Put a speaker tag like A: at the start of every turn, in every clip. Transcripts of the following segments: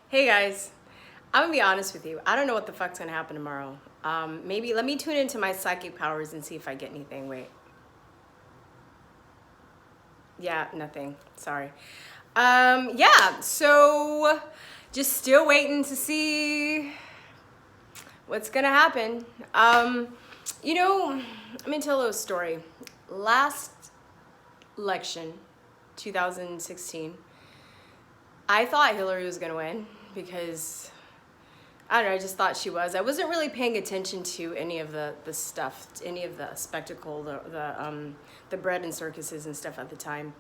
A: Hey guys, I'm gonna be honest with you. I don't know what the fuck's gonna happen tomorrow. Maybe let me tune into my psychic powers and see if I get anything. Wait. Yeah, nothing. Sorry. Yeah, so just still waiting to see what's gonna happen. Let me tell a little story. Last election, 2016, I thought Hillary was gonna win because I don't know, I just thought she was. I wasn't really paying attention to any of the stuff, any of the spectacle, the bread and circuses and stuff at the time.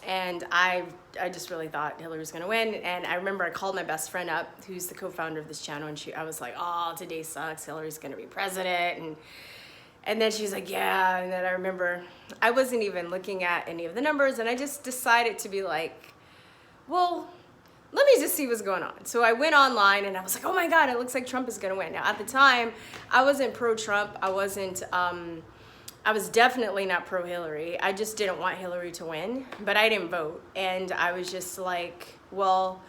A: And I just really thought Hillary was gonna win. And I remember I called my best friend up, who's the co-founder of this channel, and I was like, oh, today sucks, Hillary's gonna be president. And then she's like, yeah. And then I remember I wasn't even looking at any of the numbers, and I just decided to be like, well, let me just see what's going on. So I went online and I was like, oh my God, it looks like Trump is gonna win. Now at the time, I wasn't pro-Trump. I was definitely not pro-Hillary. I just didn't want Hillary to win, but I didn't vote. And I was just like, well,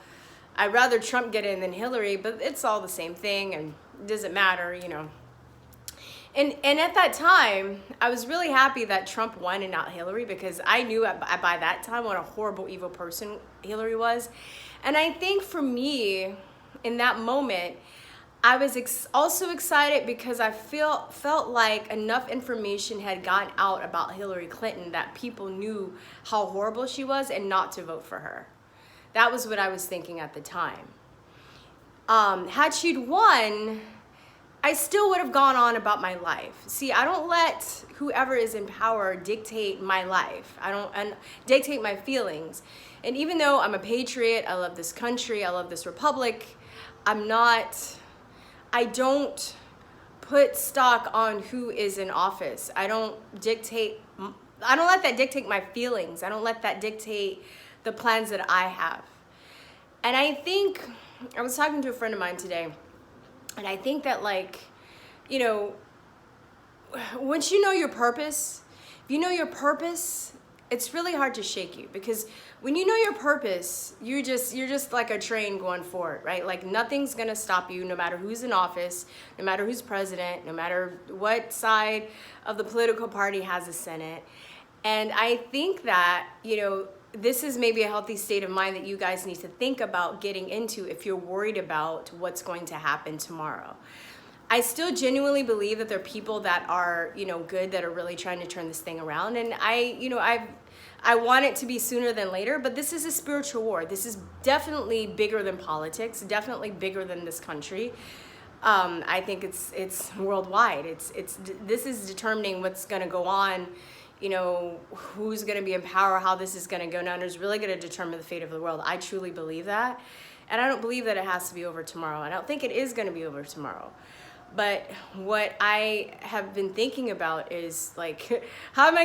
A: I'd rather Trump get in than Hillary, but it's all the same thing and it doesn't matter, you know. And at that time, I was really happy that Trump won and not Hillary, because I knew by that time what a horrible, evil person Hillary was. And I think for me, in that moment, I was also excited because I felt like enough information had gotten out about Hillary Clinton that people knew how horrible she was and not to vote for her. That was what I was thinking at the time. Had she won, I still would have gone on about my life. See, I don't let whoever is in power dictate my life. I don't dictate my feelings. And even though I'm a patriot, I love this country, I love this republic, I don't put stock on who is in office. I don't let that dictate my feelings. I don't let that dictate the plans that I have. And I think, I was talking to a friend of mine today, and I think that, like, you know, once you know your purpose, if you know your purpose, it's really hard to shake you, because when you know your purpose, you're just like a train going forward, right? Like nothing's gonna stop you, no matter who's in office, no matter who's president, no matter what side of the political party has a Senate. And I think that, you know, this is maybe a healthy state of mind that you guys need to think about getting into if you're worried about what's going to happen tomorrow. I still genuinely believe that there are people that are, you know, good, that are really trying to turn this thing around. And I want it to be sooner than later, but this is a spiritual war. This is definitely bigger than politics, definitely bigger than this country. I think it's worldwide. This is determining what's going to go on, you know, who's going to be in power, how this is going to go down. It's really going to determine the fate of the world. I truly believe that. And I don't believe that it has to be over tomorrow. I don't think it is going to be over tomorrow. But what I have been thinking about is, like, what am I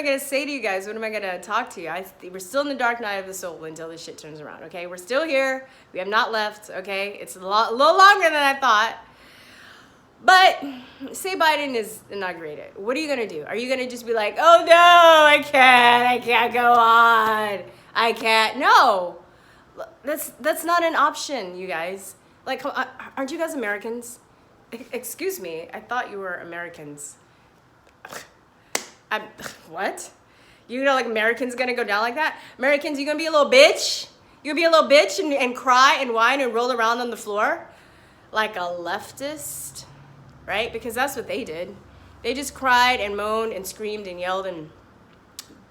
A: gonna say to you guys? What am I gonna talk to you? We're still in the dark night of the soul until this shit turns around, okay? We're still here. We have not left, okay? It's a little longer than I thought. But say Biden is inaugurated. What are you gonna do? Are you gonna just be like, oh no, I can't go on. I can't. No, that's not an option, you guys. Like, aren't you guys Americans? Excuse me, I thought you were Americans. What? You know, like, Americans gonna go down like that? Americans, you gonna be a little bitch? You gonna be a little bitch and cry and whine and roll around on the floor? Like a leftist, right? Because that's what they did. They just cried and moaned and screamed and yelled and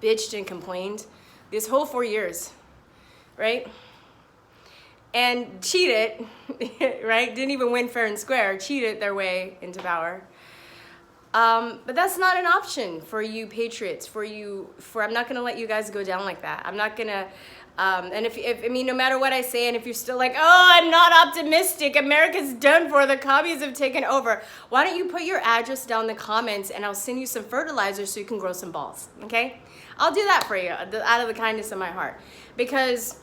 A: bitched and complained this whole 4 years, right? And cheated, right? Didn't even win fair and square, cheated their way into power. But that's not an option for you patriots, I'm not gonna let you guys go down like that. I'm not gonna, and I mean, no matter what I say, and if you're still like, oh, I'm not optimistic, America's done for, the commies have taken over, why don't you put your address down in the comments and I'll send you some fertilizer so you can grow some balls, okay? I'll do that for you out of the kindness of my heart, because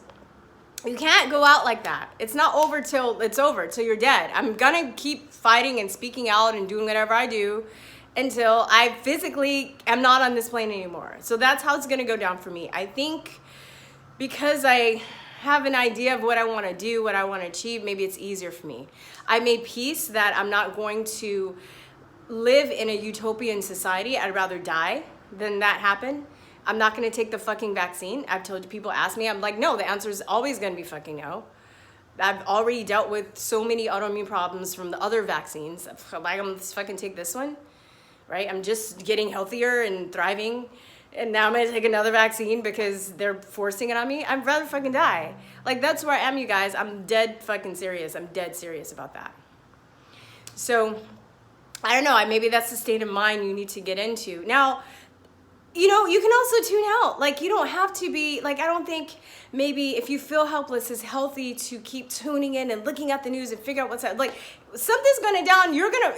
A: you can't go out like that. It's not over till it's over, till you're dead. I'm gonna keep fighting and speaking out and doing whatever I do until I physically am not on this plane anymore. So that's how it's gonna go down for me. I think because I have an idea of what I want to do, what I want to achieve, maybe it's easier for me. I made peace that I'm not going to live in a utopian society. I'd rather die than that happen. I'm not going to take the fucking vaccine. I've told you, people ask me, I'm like, no, the answer is always going to be fucking no. I've already dealt with so many autoimmune problems from the other vaccines. Like, I'm going to fucking take this one, right? I'm just getting healthier and thriving. And now I'm going to take another vaccine because they're forcing it on me. I'd rather fucking die. Like, that's where I am, you guys. I'm dead fucking serious. I'm dead serious about that. So, I don't know. Maybe that's the state of mind you need to get into. Now, you know, you can also tune out. Like, you don't have to be, like, I don't think maybe if you feel helpless, it's healthy to keep tuning in and looking at the news and figure out what's like, something's going down, you're going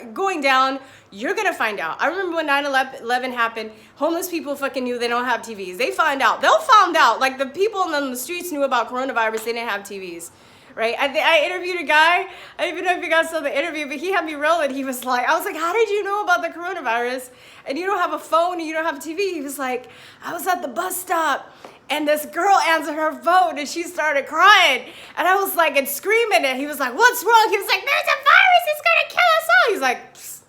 A: to find out. I remember when 9/11 happened, homeless people fucking knew they don't have TVs. They found out. They'll find out. Like, the people on the streets knew about coronavirus, they didn't have TVs. Right? I interviewed a guy. I don't even know if you guys saw the interview, but he had me rolling. He was like, I was like, how did you know about the coronavirus? And you don't have a phone and you don't have a TV. He was like, I was at the bus stop and this girl answered her phone and she started crying. And I was like, and screaming. And he was like, what's wrong? He was like, there's a virus. It's going to kill us all. He's like, psst.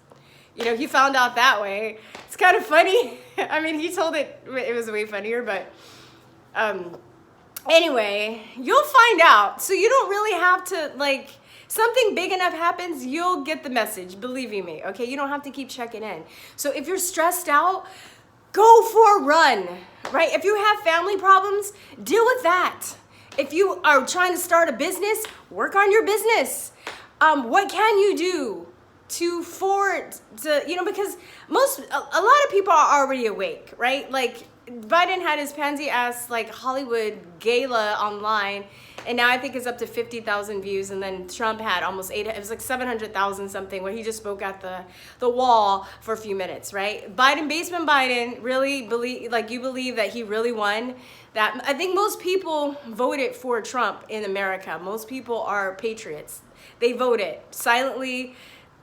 A: You know, he found out that way. It's kind of funny. I mean, he told it was way funnier, but, anyway, you'll find out. So you don't really have to, like, something big enough happens, you'll get the message, believe you me, okay? You don't have to keep checking in. So if you're stressed out, go for a run, right? If you have family problems, deal with that. If you are trying to start a business, work on your business. What can you do because a lot of people are already awake, right? Like, Biden had his pansy ass like Hollywood gala online, and now I think it's up to 50,000 views. And then Trump had almost it was like 700,000 something, where he just spoke at the wall for a few minutes, right? Basement Biden really believe that he really won. That I think most people voted for Trump in America. Most people are patriots. They voted silently,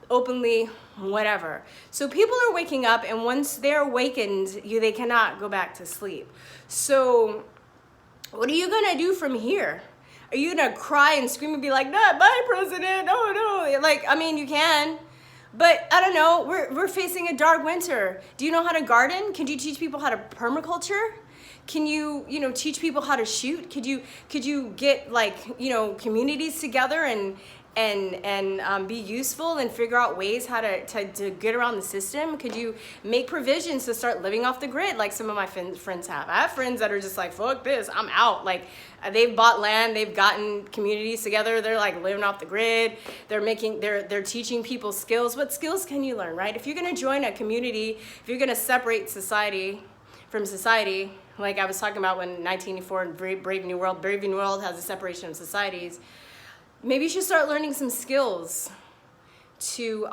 A: openly, whatever. So people are waking up, and once they're awakened, they cannot go back to sleep. So what are you gonna do from here? Are you gonna cry and scream and be like, not my president, oh no? Like, I mean, you can, but I don't know, we're facing a dark winter. Do you know how to garden? Could you teach people how to permaculture? Can you teach people how to shoot? Could you get, like, communities together and be useful and figure out ways how to get around the system? Could you make provisions to start living off the grid like some of my friends have? I have friends that are just like, fuck this, I'm out. Like, they've bought land, they've gotten communities together, they're like living off the grid, they're teaching people skills. What skills can you learn, right? If you're gonna join a community, if you're gonna separate society from society, like I was talking about when 1984 and Brave New World has a separation of societies, maybe you should start learning some skills because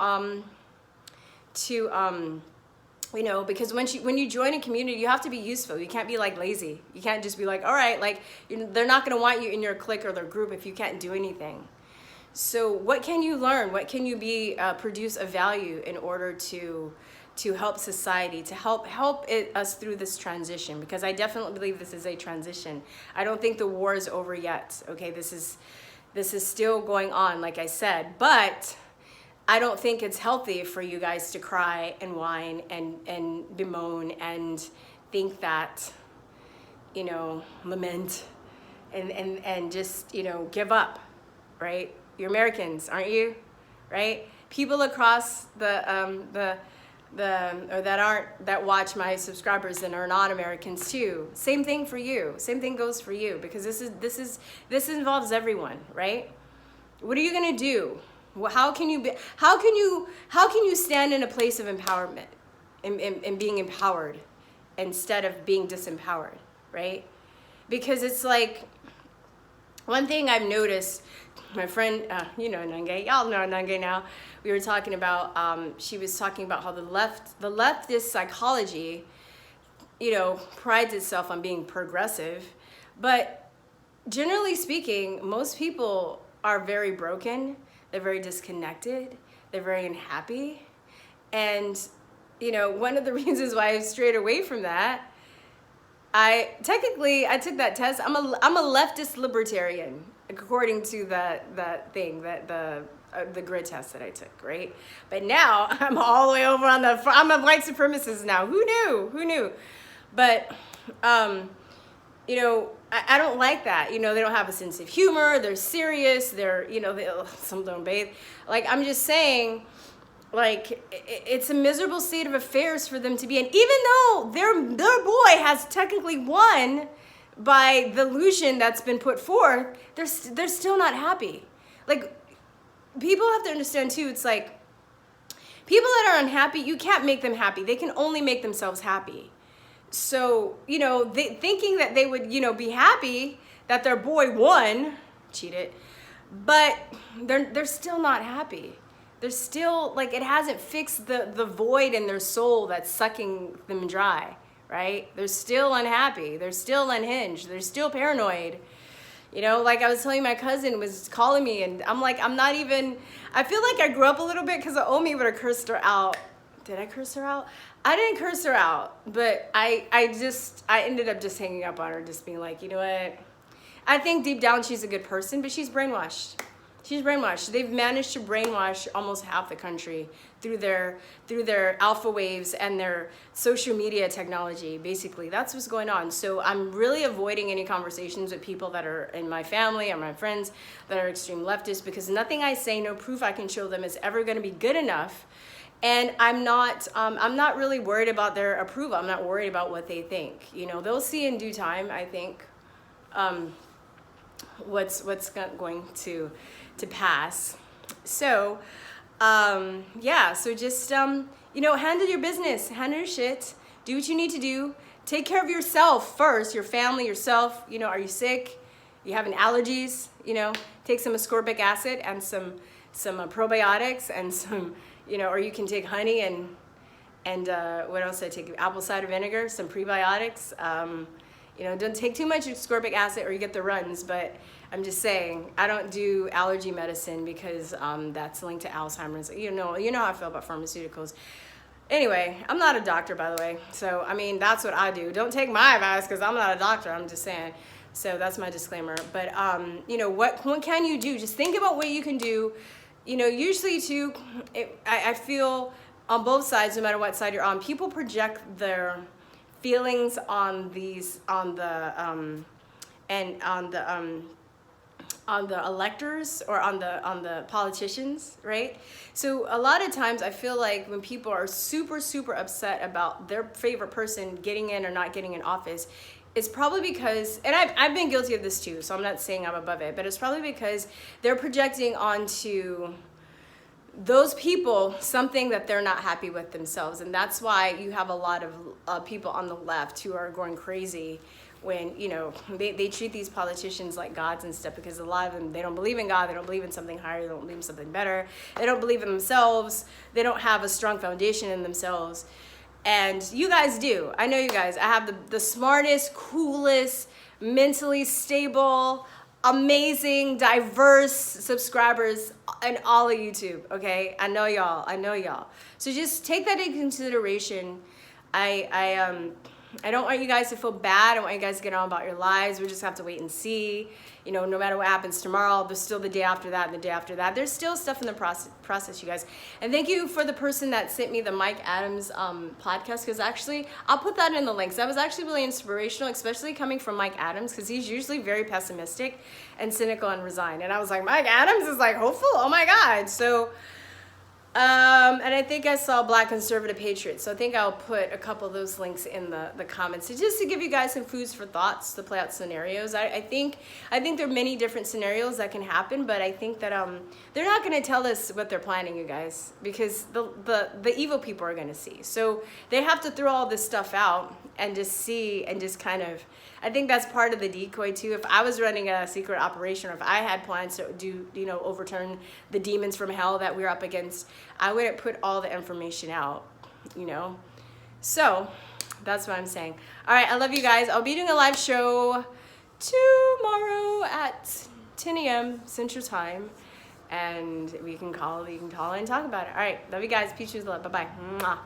A: when you join a community, you have to be useful. You can't be like lazy. You can't just be like, all right, like, they're not going to want you in your clique or their group if you can't do anything. So what can you learn? What can you produce of value in order to help society, to help us through this transition? Because I definitely believe this is a transition. I don't think the war is over yet. Okay, this is still going on, like I said, but I don't think it's healthy for you guys to cry and whine and bemoan and think that, lament and just, give up, right? You're Americans, aren't you? Right? People across that watch my subscribers and are not Americans too. Same thing for you. Same thing goes for you, because this involves everyone, right? What are you gonna do? How can you stand in a place of empowerment and being empowered instead of being disempowered, right? Because it's like, one thing I've noticed, my friend, Nange, y'all know Nange now, we were talking about, she was talking about how the leftist psychology, prides itself on being progressive, but generally speaking, most people are very broken, they're very disconnected, they're very unhappy, and, one of the reasons why I strayed away from that I took that test. I'm a leftist libertarian according to the grid test that I took, right? But now I'm all the way over on I'm a white supremacist now. Who knew? But you know, I don't like that. You know, they don't have a sense of humor. They're serious. Some don't bathe. Like, I'm just saying, like, it's a miserable state of affairs for them to be in. Even though their boy has technically won by the illusion that's been put forth, they're still not happy. Like, people have to understand too, it's like, people that are unhappy, you can't make them happy. They can only make themselves happy. So, you know, thinking that they would, you know, be happy that their boy won, cheated, but they're still not happy. They're still, like, it hasn't fixed the void in their soul that's sucking them dry, right? They're still unhappy. They're still unhinged. They're still paranoid. You know, like I was telling my cousin was calling me, and I'm like, I feel like I grew up a little bit because Omi would have cursed her out. Did I curse her out? I didn't curse her out, but I ended up just hanging up on her, just being like, you know what? I think deep down she's a good person, but she's brainwashed. She's brainwashed. They've managed to brainwash almost half the country through their alpha waves and their social media technology. Basically, that's what's going on. So I'm really avoiding any conversations with people that are in my family or my friends that are extreme leftists, because nothing I say, no proof I can show them, is ever going to be good enough. And I'm not really worried about their approval. I'm not worried about what they think. You know, they'll see in due time, I think, what's going to pass. So, yeah, so just, you know, handle your business, handle your shit, do what you need to do, take care of yourself first, your family, yourself. You know, are you sick? You having allergies? You know, take some ascorbic acid and some probiotics and some, you know, or you can take honey and what else did I take? Apple cider vinegar, some prebiotics. You know, don't take too much ascorbic acid or you get the runs, but I'm just saying, I don't do allergy medicine because that's linked to Alzheimer's. You know how I feel about pharmaceuticals. Anyway, I'm not a doctor, by the way. So, I mean, that's what I do. Don't take my advice because I'm not a doctor. I'm just saying. So that's my disclaimer. But, you know, what can you do? Just think about what you can do. You know, usually too, I feel on both sides, no matter what side you're on, people project their feelings on the electors or on the politicians, right? So a lot of times I feel like when people are super, super upset about their favorite person getting in or not getting in office, it's probably because, and I've been guilty of this too, so I'm not saying I'm above it, but it's probably because they're projecting onto those people something that they're not happy with themselves. And that's why you have a lot of people on the left who are going crazy when, you know, they treat these politicians like gods and stuff, because a lot of them, they don't believe in God, they don't believe in something higher, they don't believe in something better, they don't believe in themselves, they don't have a strong foundation in themselves. And you guys do. I know you guys. I have the smartest, coolest, mentally stable, amazing, diverse subscribers in all of YouTube, okay? I know y'all. So just take that into consideration. I don't want you guys to feel bad. I don't want you guys to get on about your lives. We just have to wait and see. You know, no matter what happens tomorrow, there's still the day after that and the day after that. There's still stuff in the process, you guys. And thank you for the person that sent me the Mike Adams podcast, because actually, I'll put that in the links. That was actually really inspirational, especially coming from Mike Adams, because he's usually very pessimistic and cynical and resigned. And I was like, Mike Adams is like hopeful? Oh my God. So, and I think I saw Black Conservative Patriot, so I think I'll put a couple of those links in the comments, so just to give you guys some foods for thoughts to play out scenarios. I think there are many different scenarios that can happen, but I think that they're not going to tell us what they're planning, you guys, because the evil people are going to see. So they have to throw all this stuff out and just see and just kind of, I think that's part of the decoy too. If I was running a secret operation, or if I had plans to do, you know, overturn the demons from hell that we're up against, I wouldn't put all the information out, you know? So that's what I'm saying. All right, I love you guys. I'll be doing a live show tomorrow at 10 a.m. Central Time, and we can call and talk about it. All right, love you guys. Peace, love. Bye-bye. Mwah.